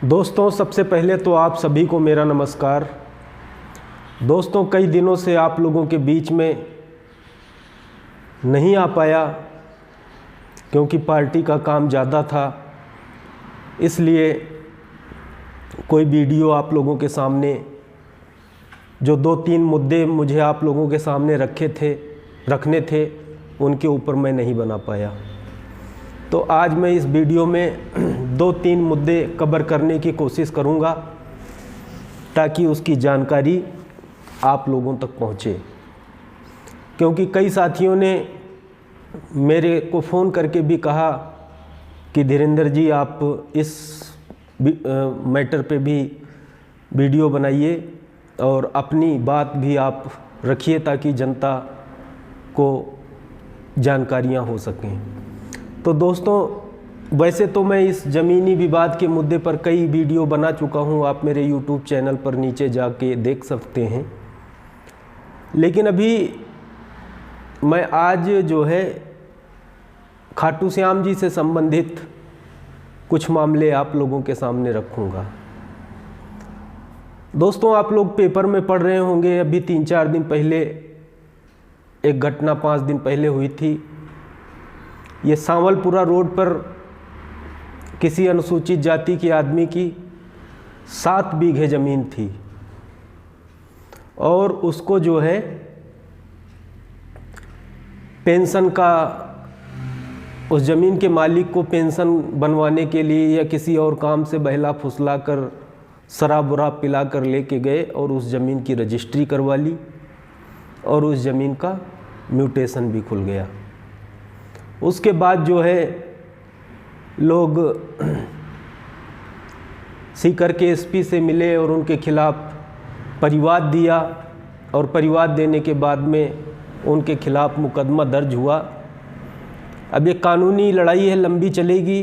दोस्तों, सबसे पहले तो आप सभी को मेरा नमस्कार। दोस्तों, कई दिनों से आप लोगों के बीच में नहीं आ पाया क्योंकि पार्टी का काम ज़्यादा था, इसलिए कोई वीडियो आप लोगों के सामने जो 2-3 मुद्दे मुझे आप लोगों के सामने रखने थे उनके ऊपर मैं नहीं बना पाया। तो आज मैं इस वीडियो में 2-3 मुद्दे कवर करने की कोशिश करूंगा ताकि उसकी जानकारी आप लोगों तक पहुंचे, क्योंकि कई साथियों ने मेरे को फ़ोन करके भी कहा कि धीरेंद्र जी, आप इस मैटर पे भी वीडियो बनाइए और अपनी बात भी आप रखिए ताकि जनता को जानकारियां हो सकें। तो दोस्तों, वैसे तो मैं इस ज़मीनी विवाद के मुद्दे पर कई वीडियो बना चुका हूं, आप मेरे YouTube चैनल पर नीचे जाके देख सकते हैं। लेकिन अभी मैं आज जो है खाटू श्याम जी से संबंधित कुछ मामले आप लोगों के सामने रखूंगा। दोस्तों, आप लोग पेपर में पढ़ रहे होंगे, अभी 3-4 दिन पहले एक घटना 5 दिन पहले हुई थी। ये सांवलपुरा रोड पर किसी अनुसूचित जाति के आदमी की 7 बीघे ज़मीन थी और उसको जो है पेंशन का, उस ज़मीन के मालिक को पेंशन बनवाने के लिए या किसी और काम से बहला फुसला कर शराब वराब पिला कर लेके गए और उस ज़मीन की रजिस्ट्री करवा ली और उस ज़मीन का म्यूटेशन भी खुल गया। उसके बाद जो है लोग सीकर के एसपी से मिले और उनके खिलाफ़ परिवाद दिया और परिवाद देने के बाद में उनके खिलाफ़ मुकदमा दर्ज हुआ। अब ये कानूनी लड़ाई है, लंबी चलेगी,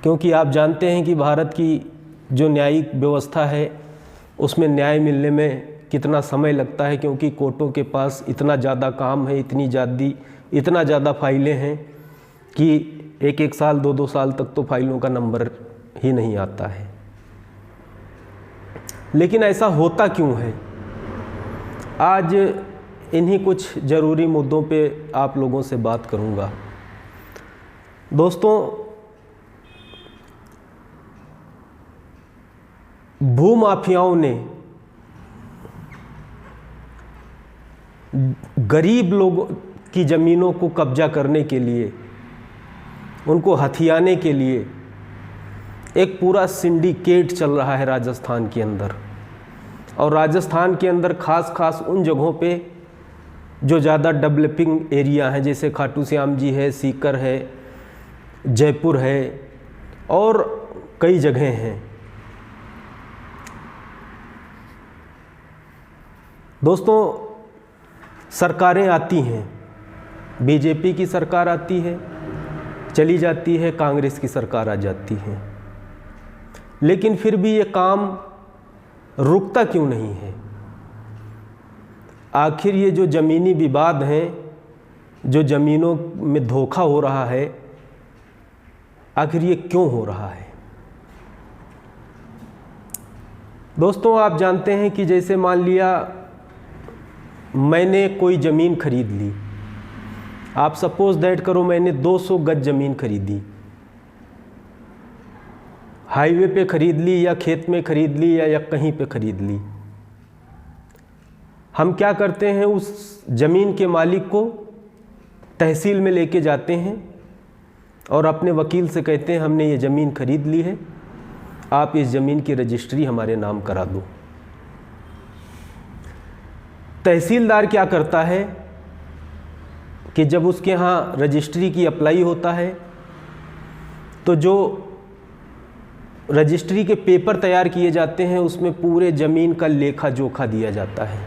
क्योंकि आप जानते हैं कि भारत की जो न्यायिक व्यवस्था है उसमें न्याय मिलने में कितना समय लगता है, क्योंकि कोर्टों के पास इतना ज़्यादा काम है, इतना ज़्यादा फाइलें हैं कि 1-1 साल 2-2 साल तक तो फाइलों का नंबर ही नहीं आता है। लेकिन ऐसा होता क्यों है? आज इन्हीं कुछ ज़रूरी मुद्दों पे आप लोगों से बात करूँगा। दोस्तों, भूमाफियाओं ने गरीब लोगों की ज़मीनों को कब्जा करने के लिए, उनको हथियाने के लिए एक पूरा सिंडिकेट चल रहा है राजस्थान के अंदर। और राजस्थान के अंदर खास उन जगहों पे जो ज़्यादा डेवलपिंग एरिया हैं, जैसे खाटू श्याम जी है, सीकर है, जयपुर है और कई जगहें हैं। दोस्तों, सरकारें आती हैं, बीजेपी की सरकार आती है, चली जाती है, कांग्रेस की सरकार आ जाती है, लेकिन फिर भी ये काम रुकता क्यों नहीं है? आखिर ये जो ज़मीनी विवाद हैं, जो ज़मीनों में धोखा हो रहा है, आखिर ये क्यों हो रहा है? दोस्तों, आप जानते हैं कि जैसे मान लिया मैंने कोई ज़मीन खरीद ली, आप सपोज दैट करो मैंने 200 गज ज़मीन खरीदी, हाईवे पे खरीद ली या खेत में खरीद ली या कहीं पे खरीद ली। हम क्या करते हैं, उस ज़मीन के मालिक को तहसील में लेके जाते हैं और अपने वकील से कहते हैं हमने ये ज़मीन खरीद ली है, आप इस ज़मीन की रजिस्ट्री हमारे नाम करा दो। तहसीलदार क्या करता है कि जब उसके यहाँ रजिस्ट्री की अप्लाई होता है तो जो रजिस्ट्री के पेपर तैयार किए जाते हैं उसमें पूरे ज़मीन का लेखा जोखा दिया जाता है।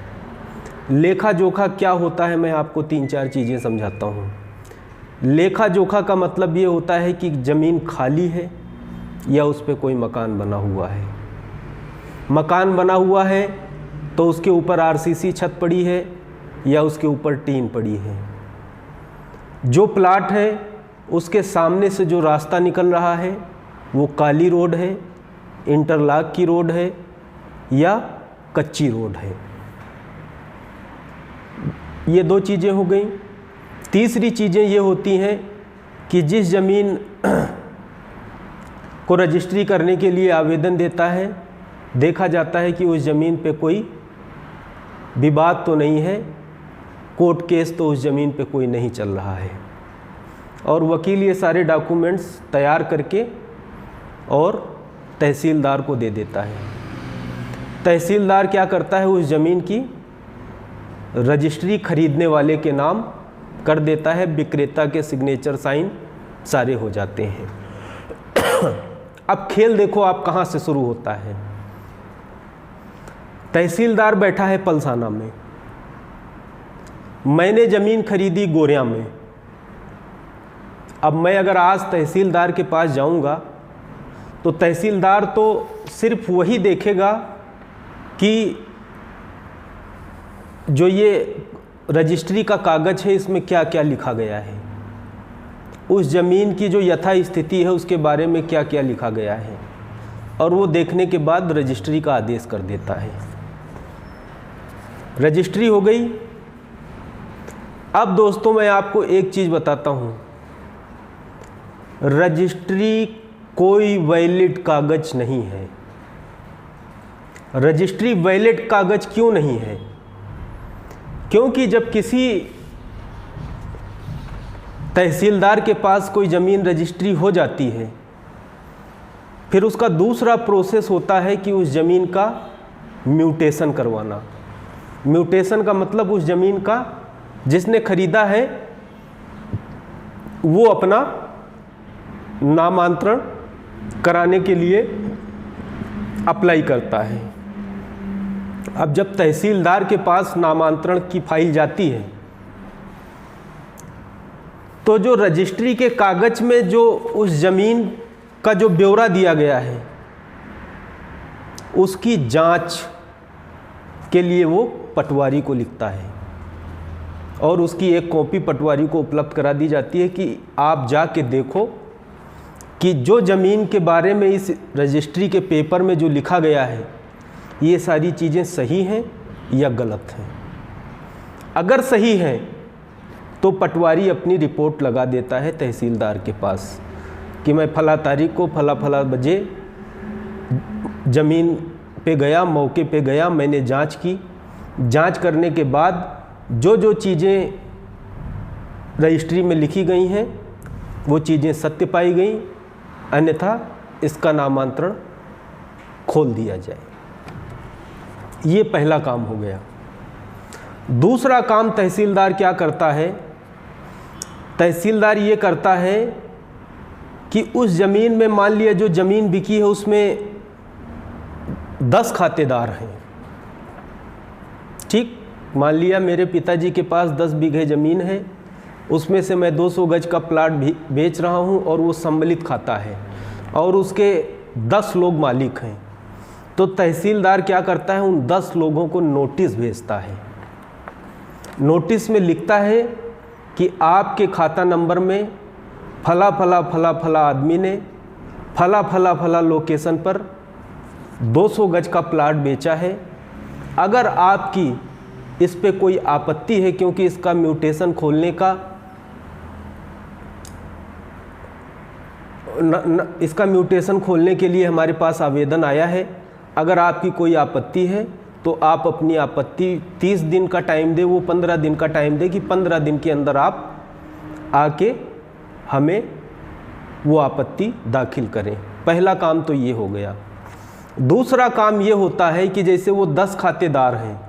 लेखा जोखा क्या होता है, मैं आपको 3-4 चीज़ें समझाता हूँ। लेखा जोखा का मतलब ये होता है कि ज़मीन खाली है या उस पर कोई मकान बना हुआ है। मकान बना हुआ है तो उसके ऊपर आरसीसी छत पड़ी है या उसके ऊपर टीन पड़ी है। जो प्लाट है उसके सामने से जो रास्ता निकल रहा है वो काली रोड है इंटरलॉक की रोड है या कच्ची रोड है। ये दो चीज़ें हो गई। तीसरी चीज़ें ये होती हैं कि जिस ज़मीन को रजिस्ट्री करने के लिए आवेदन देता है, देखा जाता है कि उस ज़मीन पे कोई विवाद तो नहीं है, कोर्ट केस तो उस ज़मीन पे कोई नहीं चल रहा है, और वकील ये सारे डॉक्यूमेंट्स तैयार करके और तहसीलदार को दे देता है। तहसीलदार क्या करता है, उस ज़मीन की रजिस्ट्री खरीदने वाले के नाम कर देता है, विक्रेता के सिग्नेचर साइन सारे हो जाते हैं। अब खेल देखो आप कहाँ से शुरू होता है। तहसीलदार बैठा है पलसाना में, मैंने ज़मीन खरीदी गोरिया में। अब मैं अगर आज तहसीलदार के पास जाऊंगा तो तहसीलदार तो सिर्फ वही देखेगा कि जो ये रजिस्ट्री का कागज़ है इसमें क्या क्या लिखा गया है, उस ज़मीन की जो यथा स्थिति है उसके बारे में क्या क्या लिखा गया है, और वो देखने के बाद रजिस्ट्री का आदेश कर देता है। रजिस्ट्री हो गई। अब दोस्तों मैं आपको एक चीज़ बताता हूँ, रजिस्ट्री कोई वैलिड कागज़ नहीं है। रजिस्ट्री वैलिड कागज़ क्यों नहीं है? क्योंकि जब किसी तहसीलदार के पास कोई ज़मीन रजिस्ट्री हो जाती है, फिर उसका दूसरा प्रोसेस होता है कि उस ज़मीन का म्यूटेशन करवाना। म्यूटेशन का मतलब उस ज़मीन का जिसने खरीदा है वो अपना नामांतरण कराने के लिए अप्लाई करता है। अब जब तहसीलदार के पास नामांतरण की फाइल जाती है तो जो रजिस्ट्री के कागज़ में जो उस ज़मीन का जो ब्यौरा दिया गया है उसकी जांच के लिए वो पटवारी को लिखता है, और उसकी एक कॉपी पटवारी को उपलब्ध करा दी जाती है कि आप जाके देखो कि जो ज़मीन के बारे में इस रजिस्ट्री के पेपर में जो लिखा गया है ये सारी चीज़ें सही हैं या गलत हैं। अगर सही हैं तो पटवारी अपनी रिपोर्ट लगा देता है तहसीलदार के पास कि मैं फला तारीख को फला फला बजे ज़मीन पे गया, मौके पे गया, मैंने जांच की। जांच करने के बाद जो जो चीज़ें रजिस्ट्री में लिखी गई हैं वो चीज़ें सत्य पाई गई, अन्यथा इसका नामांतरण खोल दिया जाए। ये पहला काम हो गया। दूसरा काम तहसीलदार क्या करता है? तहसीलदार ये करता है कि उस ज़मीन में, मान लिया जो ज़मीन बिकी है उसमें 10 खातेदार हैं, ठीक, मान लिया मेरे पिताजी के पास 10 बीघे ज़मीन है, उसमें से मैं 200 गज का प्लाट भी बेच रहा हूँ और वो सम्मिलित खाता है और उसके 10 लोग मालिक हैं। तो तहसीलदार क्या करता है, उन 10 लोगों को नोटिस भेजता है। नोटिस में लिखता है कि आपके खाता नंबर में फला फला फला फला आदमी ने फला फला फला लोकेशन पर 200 गज का प्लाट बेचा है। अगर आपकी इस पे कोई आपत्ति है, क्योंकि इसका म्यूटेशन खोलने का इसका म्यूटेशन खोलने के लिए हमारे पास आवेदन आया है, अगर आपकी कोई आपत्ति है तो आप अपनी आपत्ति 30 दिन का टाइम दे, वो 15 दिन का टाइम दे कि 15 दिन के अंदर आप आके हमें वो आपत्ति दाखिल करें। पहला काम तो ये हो गया। दूसरा काम ये होता है कि जैसे वो 10 खातेदार हैं,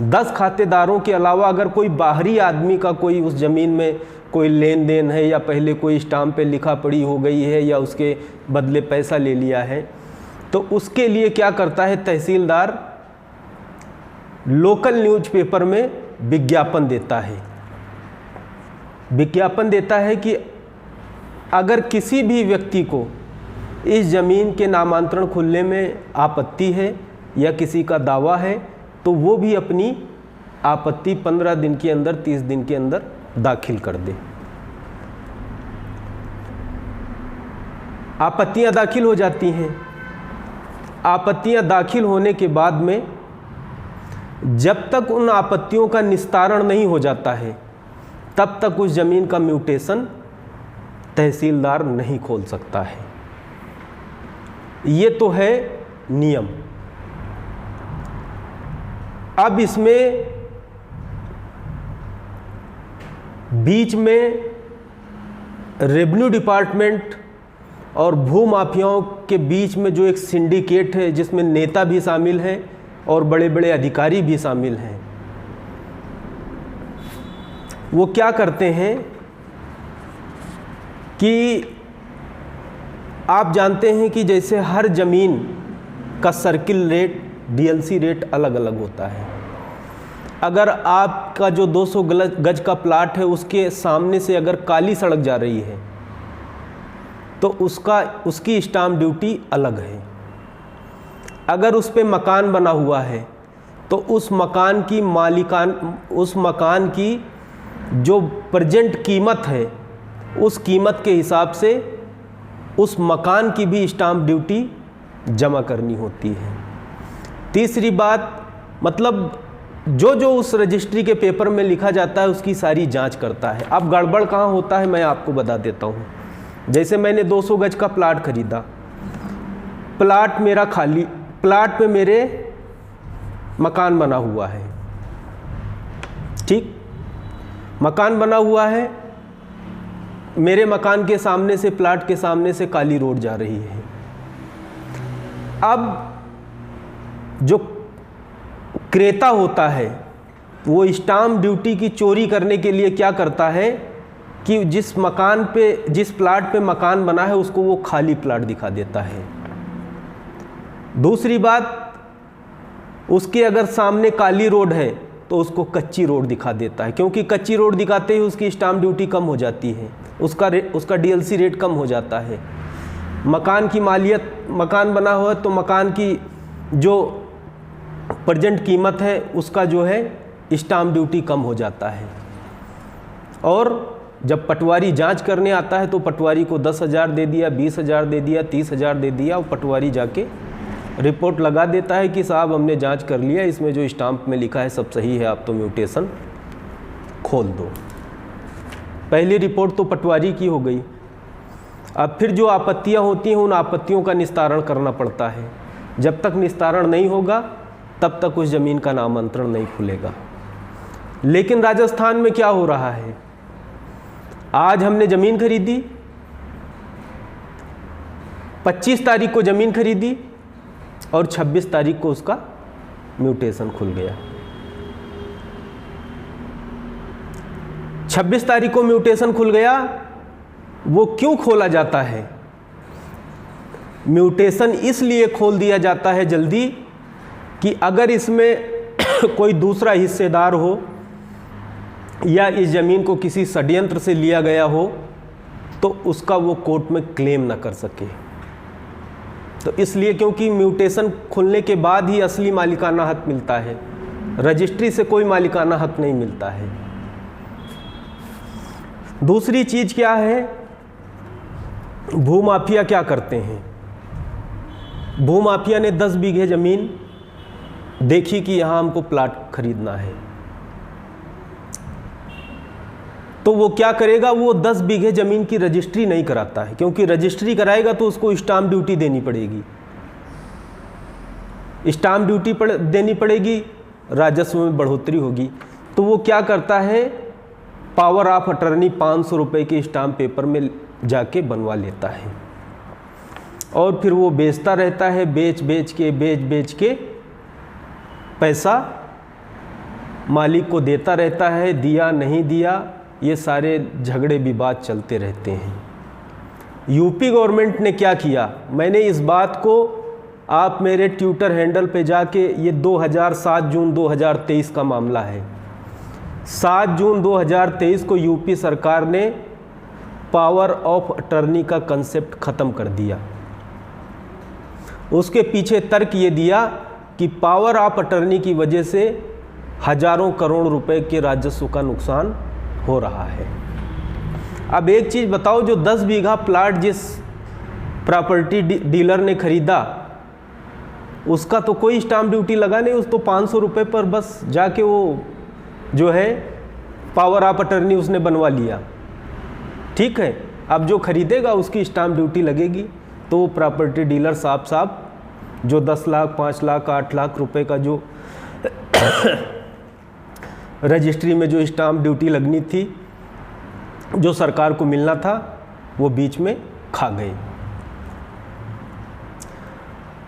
10 खातेदारों के अलावा अगर कोई बाहरी आदमी का कोई उस ज़मीन में कोई लेन देन है या पहले कोई स्टाम्प पे लिखा पड़ी हो गई है या उसके बदले पैसा ले लिया है, तो उसके लिए क्या करता है तहसीलदार, लोकल न्यूज़पेपर में विज्ञापन देता है। विज्ञापन देता है कि अगर किसी भी व्यक्ति को इस ज़मीन के नामांतरण खुलने में आपत्ति है या किसी का दावा है तो वो भी अपनी आपत्ति 15 दिन के अंदर, 30 दिन के अंदर दाखिल कर दे। आपत्तियां दाखिल हो जाती हैं। आपत्तियां दाखिल होने के बाद में जब तक उन आपत्तियों का निस्तारण नहीं हो जाता है तब तक उस ज़मीन का म्यूटेशन तहसीलदार नहीं खोल सकता है। ये तो है नियम। अब इसमें बीच में रेवेन्यू डिपार्टमेंट और भू माफियाओं के बीच में जो एक सिंडिकेट है जिसमें नेता भी शामिल हैं और बड़े बड़े अधिकारी भी शामिल हैं, वो क्या करते हैं कि आप जानते हैं कि जैसे हर ज़मीन का सर्किल रेट, डीएलसी रेट अलग अलग होता है। अगर आपका जो 200 गज का प्लाट है उसके सामने से अगर काली सड़क जा रही है तो उसकी स्टाम्प ड्यूटी अलग है। अगर उस पे मकान बना हुआ है तो उस मकान की जो प्रेजेंट कीमत है उस कीमत के हिसाब से उस मकान की भी स्टाम्प ड्यूटी जमा करनी होती है। तीसरी बात, मतलब जो उस रजिस्ट्री के पेपर में लिखा जाता है उसकी सारी जांच करता है। अब गड़बड़ कहाँ होता है मैं आपको बता देता हूँ। जैसे मैंने 200 गज का प्लाट खरीदा, प्लाट मेरा खाली, प्लाट पे मेरे मकान बना हुआ है, ठीक, मकान बना हुआ है, मेरे मकान के सामने से, प्लाट के सामने से काली रोड जा रही है। अब जो क्रेता होता है वो स्टाम्प ड्यूटी की चोरी करने के लिए क्या करता है कि जिस प्लाट पे मकान बना है उसको वो खाली प्लाट दिखा देता है। दूसरी बात, उसके अगर सामने काली रोड है तो उसको कच्ची रोड दिखा देता है, क्योंकि कच्ची रोड दिखाते ही उसकी स्टाम्प ड्यूटी कम हो जाती है, उसका डीएलसी रेट कम हो जाता है। मकान की मालियत, मकान बना हुआ है तो मकान की जो प्रेजेंट कीमत है उसका जो है स्टाम्प ड्यूटी कम हो जाता है। और जब पटवारी जांच करने आता है तो पटवारी को 10,000 दे दिया, 20,000 दे दिया, 30,000 दे दिया, और पटवारी जाके रिपोर्ट लगा देता है कि साहब हमने जांच कर लिया, इसमें जो स्टाम्प में लिखा है सब सही है, आप तो म्यूटेशन खोल दो। पहली रिपोर्ट तो पटवारी की हो गई। अब फिर जो आपत्तियां होती हैं उन आपत्तियों का निस्तारण करना पड़ता है। जब तक निस्तारण नहीं होगा तब तक उस ज़मीन का नामांतरण नहीं खुलेगा। लेकिन राजस्थान में क्या हो रहा है, आज हमने ज़मीन खरीदी, 25 तारीख को ज़मीन खरीदी और 26 तारीख को उसका म्यूटेशन खुल गया। 26 तारीख को म्यूटेशन खुल गया। वो क्यों खोला जाता है? म्यूटेशन इसलिए खोल दिया जाता है जल्दी कि अगर इसमें कोई दूसरा हिस्सेदार हो या इस ज़मीन को किसी षड्यंत्र से लिया गया हो तो उसका वो कोर्ट में क्लेम ना कर सके। तो इसलिए, क्योंकि म्यूटेशन खुलने के बाद ही असली मालिकाना हक मिलता है, रजिस्ट्री से कोई मालिकाना हक नहीं मिलता है। दूसरी चीज़ क्या है, भूमाफिया क्या करते हैं। भूमाफिया ने 10 बीघे ज़मीन देखी कि यहाँ हमको प्लाट खरीदना है, तो वो क्या करेगा, वो 10 बीघे ज़मीन की रजिस्ट्री नहीं कराता है, क्योंकि रजिस्ट्री कराएगा तो उसको स्टाम्प ड्यूटी देनी पड़ेगी। स्टाम्प ड्यूटी देनी पड़ेगी, राजस्व में बढ़ोतरी होगी। तो वो क्या करता है, पावर ऑफ अटर्नी 500 रुपये के स्टाम्प पेपर में जाके बनवा लेता है और फिर वो बेचता रहता है, बेच के पैसा मालिक को देता रहता है, दिया नहीं दिया, ये सारे झगड़े विवाद चलते रहते हैं। यूपी गवर्नमेंट ने क्या किया, मैंने इस बात को आप मेरे ट्विटर हैंडल पे जाके, ये 7 जून 2023 का मामला है। 7 जून 2023 को यूपी सरकार ने पावर ऑफ अटर्नी का कंसेप्ट ख़त्म कर दिया। उसके पीछे तर्क ये दिया कि पावर ऑफ अटर्नी की वजह से हजारों करोड़ रुपए के राजस्व का नुकसान हो रहा है। अब एक चीज़ बताओ, जो 10 बीघा प्लाट जिस प्रॉपर्टी डीलर ने खरीदा उसका तो कोई स्टाम्प ड्यूटी लगा नहीं, उस तो 500 रुपये पर बस जाके वो जो है पावर ऑफ अटर्नी उसने बनवा लिया। ठीक है, अब जो खरीदेगा उसकी स्टाम्प ड्यूटी लगेगी। तो वो प्रॉपर्टी डीलर साहब जो 10 लाख 5 लाख 8 लाख रुपए का जो रजिस्ट्री में जो स्टाम्प ड्यूटी लगनी थी, जो सरकार को मिलना था, वो बीच में खा गए।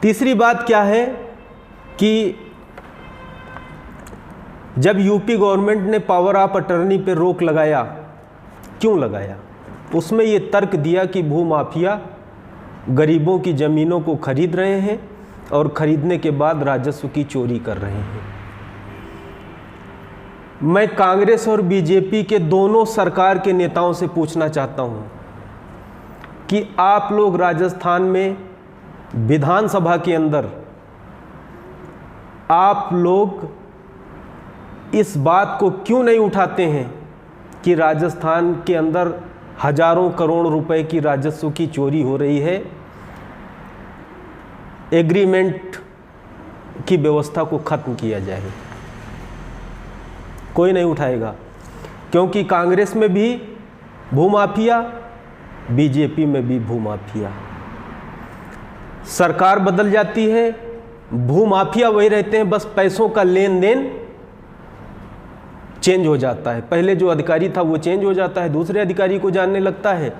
तीसरी बात क्या है कि जब यूपी गवर्नमेंट ने पावर ऑफ अटर्नी पे रोक लगाया, क्यों लगाया? उसमें ये तर्क दिया कि भूमाफिया गरीबों की ज़मीनों को खरीद रहे हैं और खरीदने के बाद राजस्व की चोरी कर रहे हैं। मैं कांग्रेस और बीजेपी के दोनों सरकार के नेताओं से पूछना चाहता हूं कि आप लोग राजस्थान में विधानसभा के अंदर आप लोग इस बात को क्यों नहीं उठाते हैं कि राजस्थान के अंदर हजारों करोड़ रुपए की राजस्व की चोरी हो रही है, एग्रीमेंट की व्यवस्था को खत्म किया जाए। कोई नहीं उठाएगा, क्योंकि कांग्रेस में भी भूमाफिया, बीजेपी में भी भूमाफिया। सरकार बदल जाती है, भूमाफिया वही रहते हैं, बस पैसों का लेन देन चेंज हो जाता है। पहले जो अधिकारी था वो चेंज हो जाता है, दूसरे अधिकारी को जानने लगता है।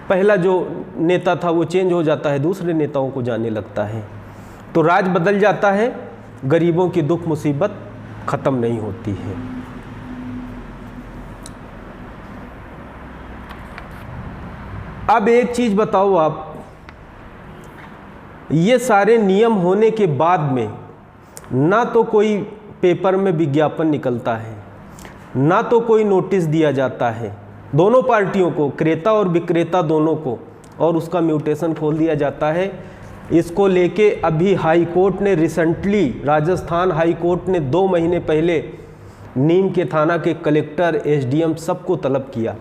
पहला जो नेता था वो चेंज हो जाता है, दूसरे नेताओं को जानने लगता है। तो राज बदल जाता है, गरीबों की दुख मुसीबत खत्म नहीं होती है। अब एक चीज बताओ आप, ये सारे नियम होने के बाद में ना तो कोई पेपर में विज्ञापन निकलता है, ना तो कोई नोटिस दिया जाता है दोनों पार्टियों को, क्रेता और विक्रेता दोनों को, और उसका म्यूटेशन खोल दिया जाता है। इसको लेके अभी हाई कोर्ट ने रिसेंटली, राजस्थान हाई कोर्ट ने 2 महीने पहले नीम के थाना के कलेक्टर, एसडीएम सबको तलब किया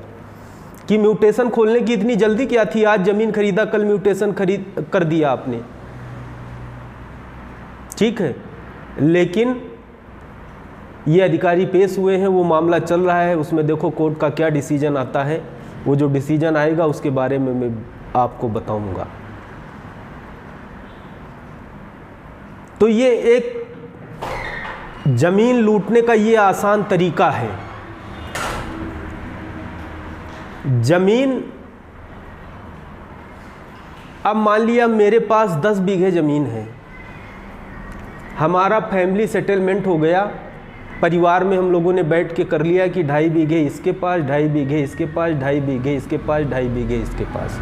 कि म्यूटेशन खोलने की इतनी जल्दी क्या थी? आज ज़मीन खरीदा, कल म्यूटेशन खरीद कर दिया आपने। ठीक है, लेकिन ये अधिकारी पेश हुए हैं, वो मामला चल रहा है, उसमें देखो कोर्ट का क्या डिसीजन आता है। वो जो डिसीजन आएगा उसके बारे में मैं आपको बताऊंगा। तो ये एक जमीन लूटने का ये आसान तरीका है। जमीन, अब मान लिया मेरे पास 10 बीघे ज़मीन है, हमारा फैमिली सेटलमेंट हो गया, परिवार में हम लोगों ने बैठ के कर लिया कि 2.5 बीघे इसके पास, 2.5 बीघे इसके पास, 2.5 बीघे इसके पास, 2.5 बीघे इसके पास।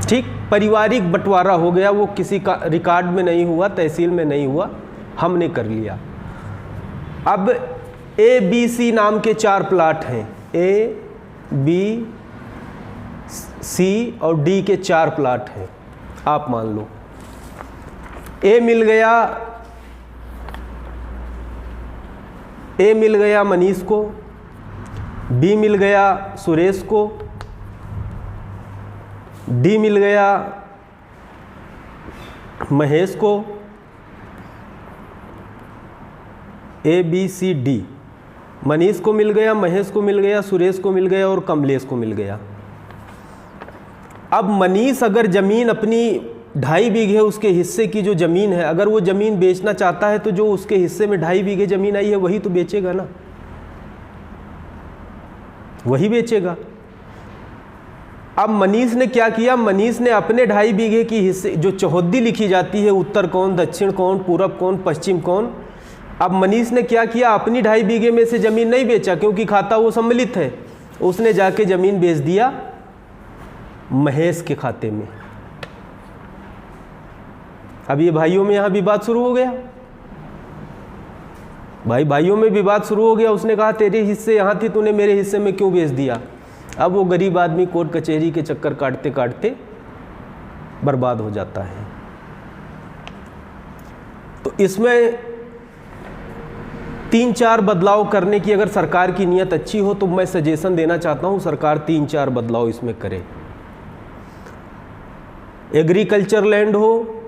ठीक, पारिवारिक बंटवारा हो गया, वो किसी का रिकॉर्ड में नहीं हुआ, तहसील में नहीं हुआ, हमने कर लिया। अब ए बी सी नाम के 4 प्लाट हैं, ए बी सी और डी के 4 प्लाट हैं। आप मान लो ए मिल गया मनीष को, बी मिल गया सुरेश को, डी मिल गया महेश को, A B C D, Manish को मिल गया, महेश को मिल गया, सुरेश को मिल गया और कमलेश को मिल गया। अब मनीष अगर ज़मीन अपनी 2.5 बीघे उसके हिस्से की जो ज़मीन है, अगर वो ज़मीन बेचना चाहता है तो जो उसके हिस्से में 2.5 बीघे ज़मीन आई है वही तो बेचेगा ना, वही बेचेगा। अब मनीष ने क्या किया? मनीष ने अपने 2.5 बीघे की हिस्से, जो चौहद्दी लिखी जाती है, उत्तर कौन, दक्षिण कौन, पूरब कौन, पश्चिम कौन, अब मनीष ने क्या किया? अपनी 2.5 बीघे में से ज़मीन नहीं बेचा, क्योंकि खाता वो सम्मिलित है, उसने जाके ज़मीन बेच दिया महेश के खाते में। अब ये भाइयों में यहाँ विवाद शुरू हो गया, भाइयों में विवाद शुरू हो गया। उसने कहा तेरे हिस्से यहाँ थी, तूने मेरे हिस्से में क्यों बेच दिया? अब वो गरीब आदमी कोर्ट कचहरी के चक्कर काटते काटते बर्बाद हो जाता है। तो इसमें 3-4 बदलाव करने की अगर सरकार की नीयत अच्छी हो तो मैं सजेशन देना चाहता हूँ, सरकार 3-4 बदलाव इसमें करे। एग्रीकल्चर लैंड हो,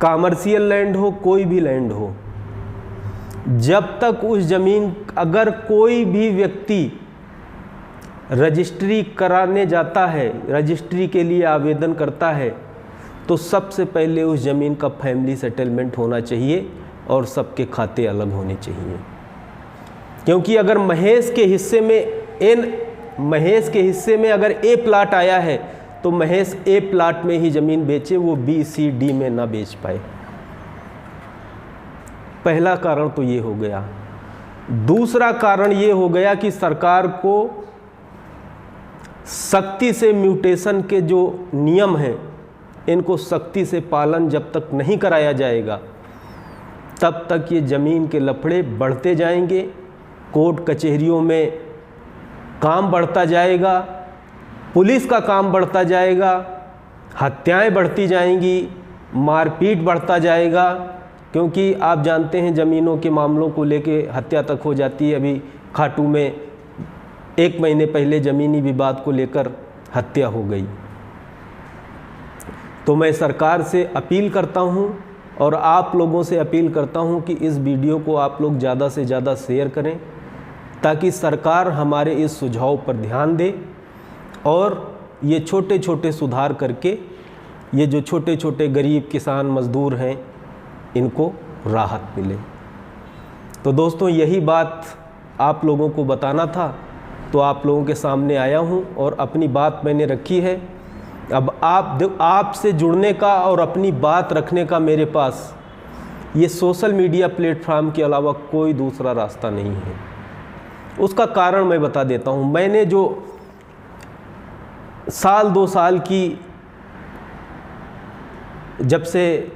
कॉमर्शियल लैंड हो, कोई भी लैंड हो, जब तक उस ज़मीन, अगर कोई भी व्यक्ति रजिस्ट्री कराने जाता है, रजिस्ट्री के लिए आवेदन करता है, तो सबसे पहले उस ज़मीन का फैमिली सेटलमेंट होना चाहिए और सबके खाते अलग होने चाहिए। क्योंकि अगर महेश के हिस्से में अगर ए प्लाट आया है तो महेश ए प्लाट में ही ज़मीन बेचे, वो बी सी डी में ना बेच पाए। पहला कारण तो ये हो गया। दूसरा कारण ये हो गया कि सरकार को सख्ती से म्यूटेशन के जो नियम हैं, इनको सख्ती से पालन जब तक नहीं कराया जाएगा, तब तक ये ज़मीन के लफड़े बढ़ते जाएंगे, कोर्ट कचहरियों में काम बढ़ता जाएगा, पुलिस का काम बढ़ता जाएगा, हत्याएं बढ़ती जाएंगी, मारपीट बढ़ता जाएगा। क्योंकि आप जानते हैं ज़मीनों के मामलों को लेके हत्या तक हो जाती है। अभी खाटू में 1 महीने पहले ज़मीनी विवाद को लेकर हत्या हो गई। तो मैं सरकार से अपील करता हूं और आप लोगों से अपील करता हूं कि इस वीडियो को आप लोग ज़्यादा से ज़्यादा शेयर करें, ताकि सरकार हमारे इस सुझाव पर ध्यान दे और ये छोटे छोटे सुधार करके ये जो छोटे छोटे गरीब किसान मज़दूर हैं, इनको राहत मिले। तो दोस्तों, यही बात आप लोगों को बताना था, तो आप लोगों के सामने आया हूं और अपनी बात मैंने रखी है। अब आपसे जुड़ने का और अपनी बात रखने का मेरे पास ये सोशल मीडिया प्लेटफॉर्म के अलावा कोई दूसरा रास्ता नहीं है। उसका कारण मैं बता देता हूं। मैंने जो 1-2 साल की, जब से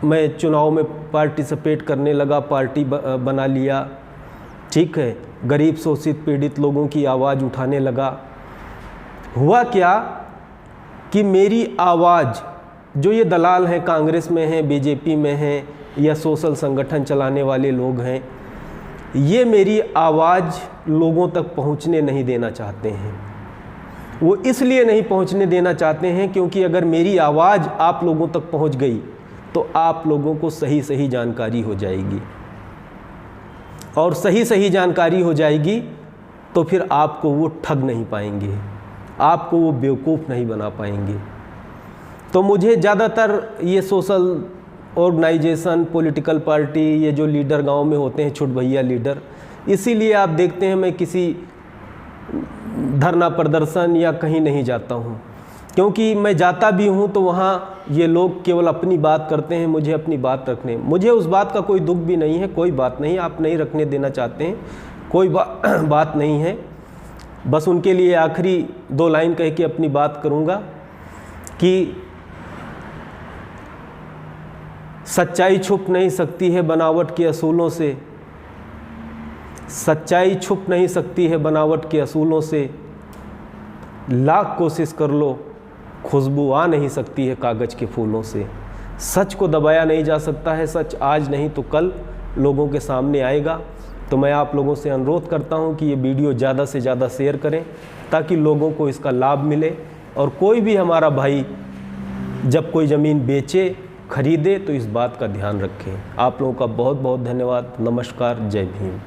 मैं चुनाव में पार्टिसिपेट करने लगा, पार्टी बना लिया, ठीक है, गरीब शोषित पीड़ित लोगों की आवाज़ उठाने लगा, हुआ क्या कि मेरी आवाज़, जो ये दलाल हैं, कांग्रेस में हैं, बीजेपी में हैं, या सोशल संगठन चलाने वाले लोग हैं, ये मेरी आवाज़ लोगों तक पहुंचने नहीं देना चाहते हैं। वो इसलिए नहीं पहुंचने देना चाहते हैं क्योंकि अगर मेरी आवाज़ आप लोगों तक पहुंच गई तो आप लोगों को सही सही जानकारी हो जाएगी, और सही सही जानकारी हो जाएगी तो फिर आपको वो ठग नहीं पाएंगे, आपको वो बेवकूफ़ नहीं बना पाएंगे। तो मुझे ज़्यादातर ये सोशल ऑर्गेनाइजेशन, पॉलिटिकल पार्टी, ये जो लीडर गांव में होते हैं, छुट भैया लीडर, इसीलिए आप देखते हैं मैं किसी धरना प्रदर्शन या कहीं नहीं जाता हूँ, क्योंकि मैं जाता भी हूँ तो वहाँ ये लोग केवल अपनी बात करते हैं, मुझे अपनी बात रखने, मुझे उस बात का कोई दुख भी नहीं है। कोई बात नहीं, आप नहीं रखने देना चाहते हैं, कोई बात नहीं है। बस उनके लिए आखिरी 2 लाइन कह के अपनी बात करूँगा कि सच्चाई छुप नहीं सकती है बनावट के असूलों से, सच्चाई छुप नहीं सकती है बनावट के असूलों से, लाख कोशिश कर लो खुशबू आ नहीं सकती है कागज़ के फूलों से। सच को दबाया नहीं जा सकता है, सच आज नहीं तो कल लोगों के सामने आएगा। तो मैं आप लोगों से अनुरोध करता हूं कि ये वीडियो ज़्यादा से ज़्यादा शेयर करें, ताकि लोगों को इसका लाभ मिले, और कोई भी हमारा भाई जब कोई ज़मीन बेचे, खरीदे, तो इस बात का ध्यान रखें। आप लोगों का बहुत बहुत धन्यवाद। नमस्कार, जय भीम।